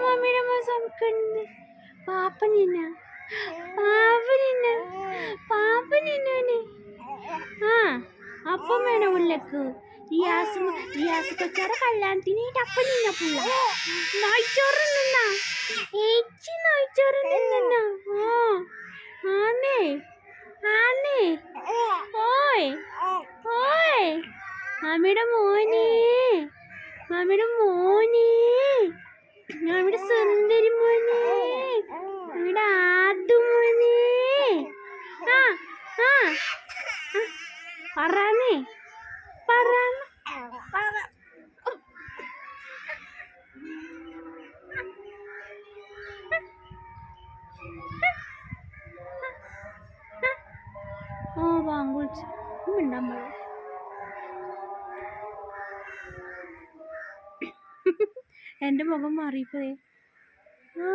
മമ്മിയുടെ മോശം കണ്ട് പാപ്പനിന്ന പാപ്പനിന്ന പാപ്പനിന്നെ ആ അപ്പം വേണം ഉള്ളക്ക് റിയാസ് കൊച്ചാറ് കല്യാണത്തിന് അപ്പം നിന്ന പുള്ള നായ്ച്ചോറ് നിന്നാ ഏച്ചി നായ്ച്ചോറ് നിന്ന ആന്നേ ആന്നേ ഓയ് ഓയ് മമ്മിയുടെ മോനെ മമ്മിയുടെ മോനെ മമ്മിയുടെ സുന്ദരി മോനെ മമ്മിയുടെ ആദു മോനെ ആ ആ പറയാന്നേ പറയാന്ന് ഓ വാങ്ങിച്ചു മിണ്ടാൻ പറ എൻ്റെ മുഖം മാറിപ്പോയി ആ